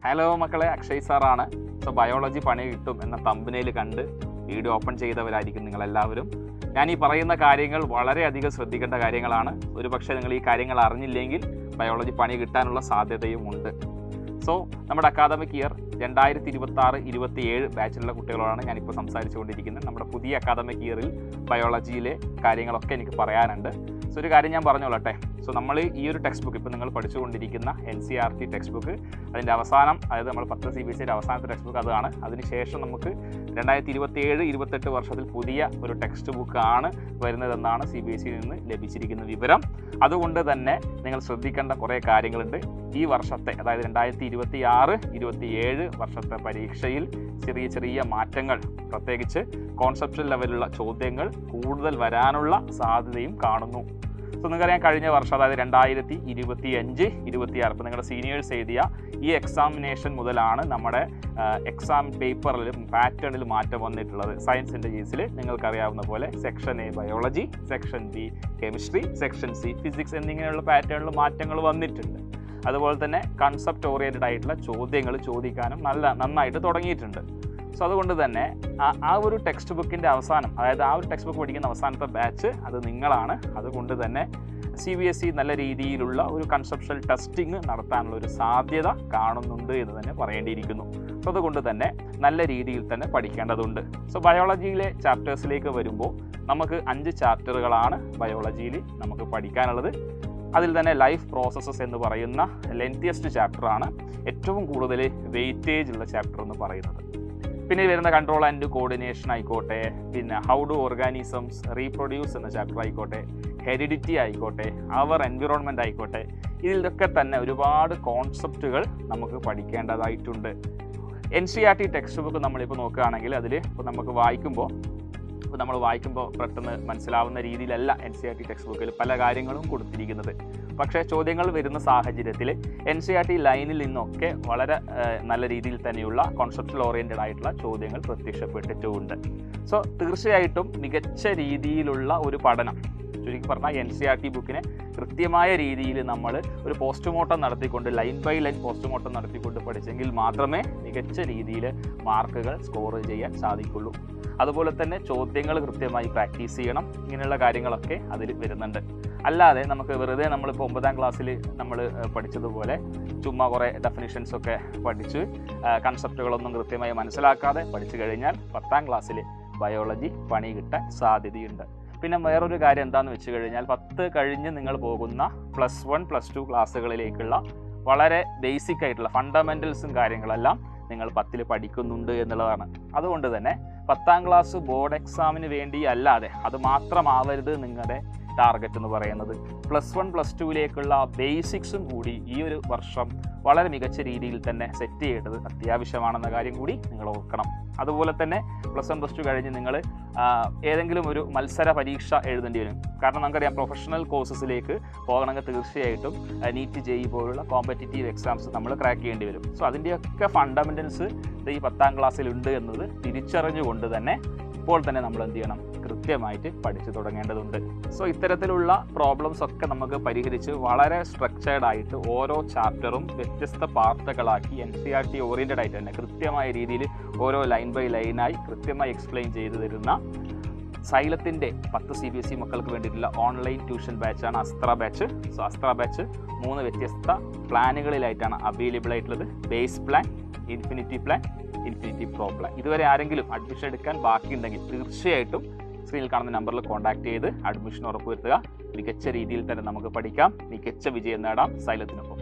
Hello മക്കളെ, അക്ഷയ് സാറാണ്. So biology പണി കിട്ടും എന്ന തമ്പനയിൽ കണ്ട് വീഡിയോ ഓപ്പൺ ചെയ്തവരായിരിക്കും നിങ്ങളെല്ലാവരും. ഞാൻ ഈ പറയുന്ന കാര്യങ്ങൾ വളരെയധികം ശ്രദ്ധിക്കേണ്ട കാര്യങ്ങളാണ്. ഒരുപക്ഷെ നിങ്ങൾ ഈ കാര്യങ്ങൾ അറിഞ്ഞില്ലെങ്കിൽ ബയോളജി പണി കിട്ടാനുള്ള സാധ്യതയും ഉണ്ട്. സോ നമ്മുടെ അക്കാദമിക് ഇയർ 2026-27 ബാച്ചിലുള്ള കുട്ടികളോടാണ് ഞാനിപ്പോൾ സംസാരിച്ചുകൊണ്ടിരിക്കുന്നത്. നമ്മുടെ പുതിയ അക്കാദമിക് ഇയറിൽ ബയോളജിയിലെ കാര്യങ്ങളൊക്കെ എനിക്ക് പറയാനുണ്ട്. സോ ഒരു കാര്യം ഞാൻ പറഞ്ഞോളട്ടെ. സോ നമ്മൾ ഈ ഒരു ടെക്സ്റ്റ് ബുക്ക് ഇപ്പോൾ നിങ്ങൾ പഠിച്ചുകൊണ്ടിരിക്കുന്ന NCERT ടെക്സ്റ്റ് ബുക്ക്, അതിൻ്റെ അവസാനം, അതായത് നമ്മൾ 10 CBSE അവസാനത്തെ ടെക്സ്റ്റ് ബുക്ക് അതാണ്. അതിനുശേഷം നമുക്ക് 2027-28 വർഷത്തിൽ പുതിയ ഒരു ടെക്സ്റ്റ് ബുക്കാണ് വരുന്നതെന്നാണ് CBSE നിന്ന് ലഭിച്ചിരിക്കുന്ന വിവരം. അതുകൊണ്ട് തന്നെ നിങ്ങൾ ശ്രദ്ധിക്കേണ്ട കുറേ കാര്യങ്ങളുണ്ട്. ഈ വർഷത്തെ, അതായത് 2026-27 വർഷത്തെ പരീക്ഷയിൽ ചെറിയ മാറ്റങ്ങൾ, പ്രത്യേകിച്ച് കോൺസെപ്ച്വൽ ലെവലിലുള്ള ചോദ്യങ്ങൾ കൂടുതൽ വരാനുള്ള സാധ്യതയും കാണുന്നു. സോ നിങ്ങൾക്കറിയാം, കഴിഞ്ഞ വർഷം, അതായത് 2025-26 ഇപ്പോൾ നിങ്ങളുടെ സീനിയേഴ്സ് എഴുതിയ ഈ എക്സാമിനേഷൻ മുതലാണ് നമ്മുടെ എക്സാം പേപ്പറിലും പാറ്റേണിൽ മാറ്റം വന്നിട്ടുള്ളത്. സയൻസിൻ്റെ കേസിൽ നിങ്ങൾക്കറിയാവുന്ന പോലെ section A biology, section B chemistry, section C physics എന്നിങ്ങനെയുള്ള പാറ്റേണിൽ മാറ്റങ്ങൾ വന്നിട്ടുണ്ട്. അതുപോലെ തന്നെ കൺസെപ്റ്റ് ഓറിയൻറ്റഡ് ആയിട്ടുള്ള ചോദ്യങ്ങൾ ചോദിക്കാനും നന്നായിട്ട് തുടങ്ങിയിട്ടുണ്ട്. സോ അതുകൊണ്ട് തന്നെ ആ ഒരു ടെക്സ്റ്റ് ബുക്കിൻ്റെ അവസാനം, അതായത് ആ ഒരു ടെക്സ്റ്റ് ബുക്ക് പഠിക്കുന്ന അവസാനത്തെ ബാച്ച് അത് നിങ്ങളാണ്. അതുകൊണ്ട് തന്നെ CBSE നല്ല രീതിയിലുള്ള ഒരു കൺസെപ്ച്വൽ ടെസ്റ്റിംഗ് നടത്താനുള്ള ഒരു സാധ്യത കാണുന്നുണ്ട് എന്ന് തന്നെ പറയേണ്ടിയിരിക്കുന്നു. സോ അതുകൊണ്ട് തന്നെ നല്ല രീതിയിൽ തന്നെ പഠിക്കേണ്ടതുണ്ട്. സോ ബയോളജിയിലെ ചാപ്റ്റേഴ്സിലേക്ക് വരുമ്പോൾ നമുക്ക് 5 ചാപ്റ്ററുകളാണ് ബയോളജിയിൽ നമുക്ക് പഠിക്കാനുള്ളത്. അതിൽ തന്നെ ലൈഫ് പ്രോസസ്സസ് എന്ന് പറയുന്ന ലെങ്തിയസ്റ്റ് ചാപ്റ്ററാണ്, ഏറ്റവും കൂടുതൽ വെയിറ്റേജ് ഉള്ള ചാപ്റ്റർ എന്ന് പറയുന്നത്. പിന്നെ വരുന്ന കൺട്രോൾ ആൻഡ് കോർഡിനേഷൻ ആയിക്കോട്ടെ, പിന്നെ ഹൗ ഡു ഓർഗാനിസംസ് റീപ്രൊഡ്യൂസ് എന്ന ചാപ്റ്റർ ആയിക്കോട്ടെ, ഹെറിഡിറ്റി ആയിക്കോട്ടെ, അവർ എൻവിറോൺമെൻറ്റ് ആയിക്കോട്ടെ, ഇതിലൊക്കെ തന്നെ ഒരുപാട് കോൺസെപ്റ്റുകൾ നമുക്ക് പഠിക്കേണ്ടതായിട്ടുണ്ട്. NCERT ടെക്സ്റ്റ് ബുക്ക് നമ്മളിപ്പോൾ നോക്കുകയാണെങ്കിൽ അതിൽ ഇപ്പോൾ നമുക്ക് നമ്മൾ വായിക്കുമ്പോൾ പെട്ടെന്ന് മനസ്സിലാവുന്ന രീതിയിലല്ല NCERT ടെക്സ്റ്റ് ബുക്കിൽ പല കാര്യങ്ങളും കൊടുത്തിരിക്കുന്നത്. പക്ഷേ ചോദ്യങ്ങൾ വരുന്ന സാഹചര്യത്തിൽ NCERT ലൈനിൽ നിന്നൊക്കെ വളരെ നല്ല രീതിയിൽ തന്നെയുള്ള കോൺസെപ്ച്വൽ ഓറിയൻറ്റഡ് ആയിട്ടുള്ള ചോദ്യങ്ങൾ പ്രത്യക്ഷപ്പെട്ടിട്ടുമുണ്ട്. സോ തീർച്ചയായിട്ടും മികച്ച രീതിയിലുള്ള ഒരു പഠനം, ചുരുക്കി പറഞ്ഞാൽ NCERT ബുക്കിനെ കൃത്യമായ രീതിയിൽ നമ്മൾ ഒരു പോസ്റ്റ്മോർട്ടം നടത്തിക്കൊണ്ട്, ലൈൻ ബൈ ലൈൻ പോസ്റ്റ്മോർട്ടം നടത്തിക്കൊണ്ട് പഠിച്ചെങ്കിൽ മാത്രമേ മികച്ച രീതിയിൽ മാർക്കുകൾ സ്കോർ ചെയ്യാൻ സാധിക്കുള്ളൂ. അതുപോലെ തന്നെ ചോദ്യങ്ങൾ കൃത്യമായി പ്രാക്ടീസ് ചെയ്യണം. ഇങ്ങനെയുള്ള കാര്യങ്ങളൊക്കെ അതിൽ വരുന്നുണ്ട്. അല്ലാതെ നമുക്ക് വെറുതെ നമ്മളിപ്പോൾ 9ാം ക്ലാസ്സിൽ നമ്മൾ പഠിച്ചതുപോലെ ചുമ്മാ കുറേ ഡെഫിനിഷൻസൊക്കെ പഠിച്ച് കൺസെപ്റ്റുകളൊന്നും കൃത്യമായി മനസ്സിലാക്കാതെ പഠിച്ചു കഴിഞ്ഞാൽ 10ാം ക്ലാസ്സിൽ ബയോളജി പണി കിട്ടാൻ സാധ്യതയുണ്ട്. പിന്നെ വേറൊരു കാര്യം എന്താണെന്ന് വെച്ച് കഴിഞ്ഞാൽ, 10 കഴിഞ്ഞ് നിങ്ങൾ പോകുന്ന +1 +2 ക്ലാസ്സുകളിലേക്കുള്ള വളരെ ബേസിക് ആയിട്ടുള്ള ഫണ്ടമെൻ്റൽസും കാര്യങ്ങളെല്ലാം നിങ്ങൾ 10ൽ പഠിക്കുന്നുണ്ട് എന്നുള്ളതാണ്. അതുകൊണ്ട് തന്നെ 10ാം ക്ലാസ് ബോർഡ് എക്സാമിന് വേണ്ടി അല്ലാതെ, അത് മാത്രമാവരുത് നിങ്ങളുടെ ടാർഗറ്റ് എന്ന് പറയുന്നത്. +1 +2ലേക്കുള്ള ബേസിക്സും കൂടി ഈ ഒരു വർഷം വളരെ മികച്ച രീതിയിൽ തന്നെ സെറ്റ് ചെയ്യേണ്ടത് അത്യാവശ്യമാണെന്ന കാര്യം കൂടി നിങ്ങൾ ഓർക്കണം. അതുപോലെ തന്നെ +1 +2 കഴിഞ്ഞ് നിങ്ങൾ ഏതെങ്കിലും ഒരു മത്സര പരീക്ഷ എഴുതേണ്ടി വരും. കാരണം നമുക്കറിയാം, പ്രൊഫഷണൽ കോഴ്സസിലേക്ക് പോകണമെങ്കിൽ തീർച്ചയായിട്ടും നീറ്റ് JEE പോലുള്ള കോമ്പറ്റീറ്റീവ് എക്സാംസ് നമ്മൾ ക്രാക്ക് ചെയ്യേണ്ടി വരും. സോ അതിൻ്റെയൊക്കെ ഫണ്ടമെൻ്റൽസ് ഈ 10ാം ക്ലാസ്സിലുണ്ട് എന്നത് തിരിച്ചറിഞ്ഞുകൊണ്ട് തന്നെ ഇപ്പോൾ തന്നെ നമ്മൾ എന്ത് ചെയ്യണം, കൃത്യമായിട്ട് പഠിച്ചു തുടങ്ങേണ്ടതുണ്ട്. സോ ഇത്തരത്തിലുള്ള പ്രോബ്ലംസ് ഒക്കെ നമുക്ക് പരിഹരിച്ച് വളരെ സ്ട്രക്ചേർഡ് ആയിട്ട് ഓരോ ചാപ്റ്ററും വ്യത്യസ്ത പാർട്ടുകളാക്കി NCERT ഓറിയൻറ്റഡ് ആയിട്ട് തന്നെ കൃത്യമായ രീതിയിൽ ഓരോ ലൈൻ ബൈ ലൈനായി കൃത്യമായി എക്സ്പ്ലെയിൻ ചെയ്തു തരുന്ന സൈലത്തിൻ്റെ 10 CBSE മക്കൾക്ക് വേണ്ടിയിട്ടുള്ള ഓൺലൈൻ ട്യൂഷൻ ബാച്ചാണ് അസ്ത്ര ബാച്ച്. സോ അസ്ത്ര ബാച്ച് 3 വ്യത്യസ്ത പ്ലാനുകളിലായിട്ടാണ് അവൈലബിൾ ആയിട്ടുള്ളത്. Base plan, infinity plan, infinity pro plan. ഇതുവരെ ആരെങ്കിലും അഡ്മിഷൻ എടുക്കാൻ ബാക്കിയുണ്ടെങ്കിൽ തീർച്ചയായിട്ടും സ്ക്രീനിൽ കാണുന്ന നമ്പറിൽ കോൺടാക്ട് ചെയ്ത് അഡ്മിഷൻ ഉറപ്പുവരുത്തുക. മികച്ച രീതിയിൽ തന്നെ നമുക്ക് പഠിക്കാം, മികച്ച വിജയം നേടാം സൈലത്തിനൊപ്പം.